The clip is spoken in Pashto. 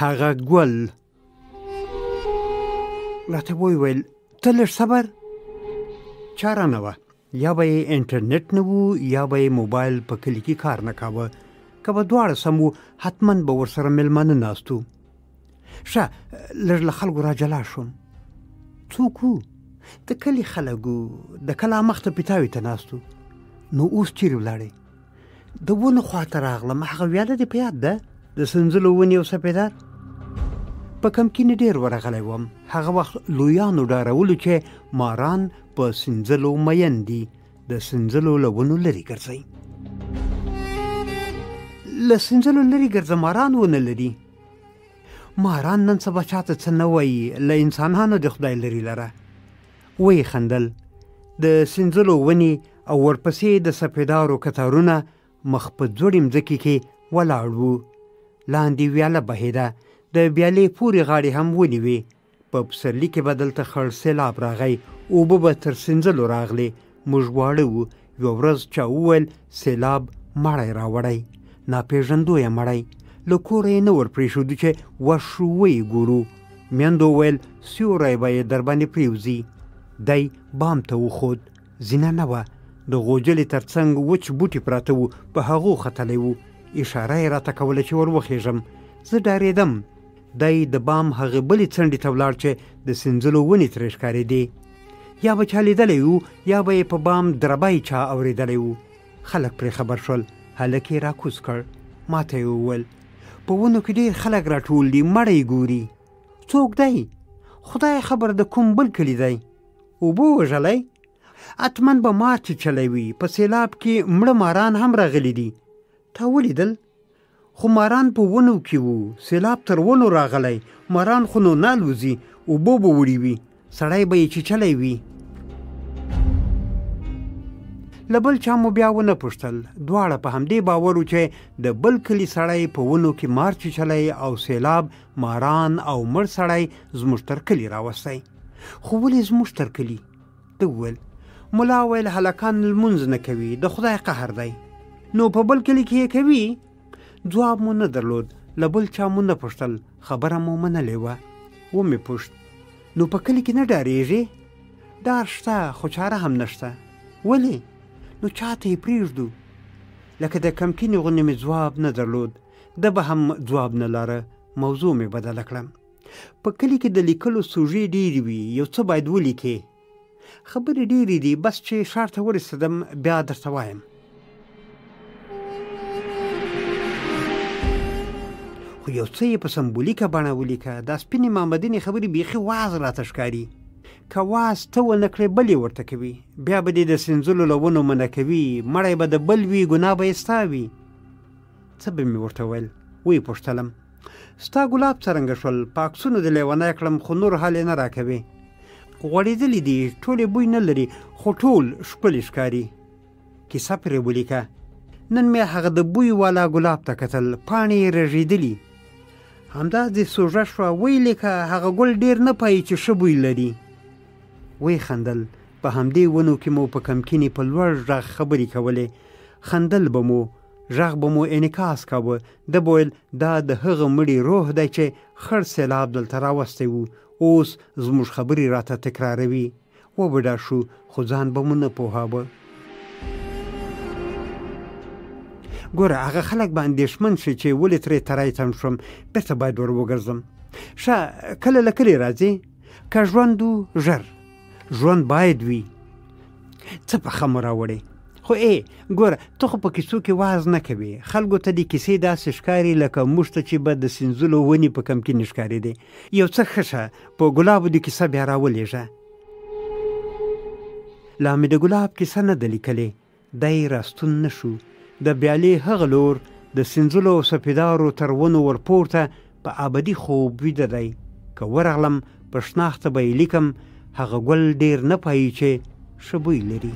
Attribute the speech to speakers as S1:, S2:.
S1: هغه ګل راته وویل ته لږ صبر. چاره نه وه، یا به یې انټرنټ نه و یا به یې موبایل په کلي کې کار نه کاوه. که به دواړه سم و حتما به ورسره مېلمانه ناست وو. ښه لږ له خلکو را جلا شوم. څوک وو؟ د کلي خلک وو، د کلا مخ ته پیتاوي ته ناست وو. نو اوس چیرې ولاړې؟ د ونو خواته راغلم. هغه ویاله دې په یاد ده د سنځلو ونې او سپېدار؟ په کمکینې ډېر ورغلی وم. هغه وخت لویانو ډارولو چې ماران په سنځلو مین دي، د سنځلو له ونو لرې ګرځئ. له سنځلو لرې ګرځه ماران ونه لري. ماران نن سبا چاته څه نه وایي، له انسانانو د خدای لرې لره. ویې خندل. د سنځلو ونې او ورپسې د سپېدارو کتارونه مخ په ځوړې مځکې کې ولاړ وو. لاندې ویاله بهېده، د ویالې پورې غاړې هم ونیوې. په پسرلي کې به دلته خړ سیلاب راغی، اوبه به تر سنځلو راغلې. موږ واړه وو. یوه ورځ چا وویل سیلاب مړی راوړی، ناپېژندویه مړی. له کوره یې نه ور پرېښودو چې ورشو ویې ګورو. میندو ویل سیوری به یې در باندې پرېوځي. دی بام ته وخوت. زینه نه وه. د غوجلې تر څنګ وچ بوټي پراته وو، په هغو ختلی وو. اشاره یې راته کوله چې ور وخېږم. زه ډارېدم. دی د بام هغې بلې څنډې ته ولاړ چې د سنځلو ونې ترې ښکارېدې. یا به چا لیدلی وو یا به یې په بام دربی چا اورېدلی وو. خلک پرې خبر شول. هلک یې راکوز کړ. ما ته یې وویل په ونو کې ډېر خلک راټول دي، مړی ګوري. څوک دی؟ خدای خبر د کوم بل کلي دی. اوبه وژلی؟ حتمن به مار چیچلی وي. په سیلاب کې مړه ماران هم راغلي دي. تا ولیدل؟ خو ماران په ونو کې وو. سیلاب تر ونو راغلی. ماران خو نو نه الوځي، اوبه به وړي وي، سړی به یې چیچلی وي. له بل چا مو بیا ونه پوښتل. دواړه په همدې باور وو چې د بل کلي سړی په ونو کې مار چیچلی او سیلاب ماران او مړ سړی زموږ تر کلي راوستی. خو ولې زموږ تر کلي؟ ده وویل ملا ویل هلکان لمونځ نه کوي، د خدای قهر دی. نو په بل کلي کې یې کوي؟ ځواب مو نه درلود. له بل چا مو نه پوښتل. خبره مو منلې وه. ومې پوښت نو په کلي کې نه ډارېږې؟ ډار شته خو چاره هم نشته. ولې؟ نو چاته یې پرېږدو؟ لکه د کمکینې غوندې مې ځواب نه درلود. ده به هم ځواب نه لاره. موضوع مې بدله کړم. په کلي کې د لیکلو سوژې ډېرې وي، یو څه باید ولیکې. خبرې ډېرې دي، بس چې ښار ته ورسېدم بیا درته وایم. خو یو څه یې په سمبولیکه بڼه ولیکه. دا سپینې مامدینې خبرې بیخي واز راته ښکاري. که واز ته ونه کړې بل یې ورته کوي. بیا به دې د سنځلو له ونو منع کوي. مړی به د بل وي، ګناه به یې ستا وي. څه به مې ورته ویل؟ ویې پوښتلم ستا ګلاب څرنګه شول؟ په عکسونو دې لیونی کړم خو نور حال یې نه راکوي. غوړېدلي دي، ټولې بوی نه لري، خو ټول ښکلي ښکاري. کیسه پرې ولیکه. نن مې هغه د بوی والا ګلاب ته کتل، پاڼې یې رژېدلي. همداسې سوژه شوه. ویې لیکه هغه ګل ډېر نه پایي چې ښه بوی لري. ویې خندل. په همدې ونو کې مو په کمکینې په لوړ غږ خبرې کولې. خندل به مو، غږ به مو انعکاس کاوه. ده به ویل دا د هغه مړي روح دی چې خړ سیلاب دلته راوستی وو. اوس زموږ خبرې راته تکراروي. وبډا شو خو ځان به مو نه پوهاوه. ګوره هغه خلک به اندېښمن شي چې ولې ترې تری تم شوم. بېرته باید ور وګرځم. ښه کله له کلي راځې؟ که ژوند و ژر. ژوند باید وي. څه پخه مو راوړې؟ خو ګوره ته خو په کیسو کې واز نه کوې. خلکو ته د کیسې داسې ښکاري لکه موږ ته چې به د سنځلو ونې په کمکینې ښکارېدې. یو څه ښه شه په ګلابو د کیسه بیا راولېږه. لا مې د ګلاب کیسه نه ده لیکلې. دی راستون نه شو. د بیالې هغه لور د سنځلو او سپېدارو تر ونو ورپورته په ابدي خوب ویده دی. که ورغلم په شناخته به یې لیکم هغه ګل ډېر نه پایي چې ښه بوی لري.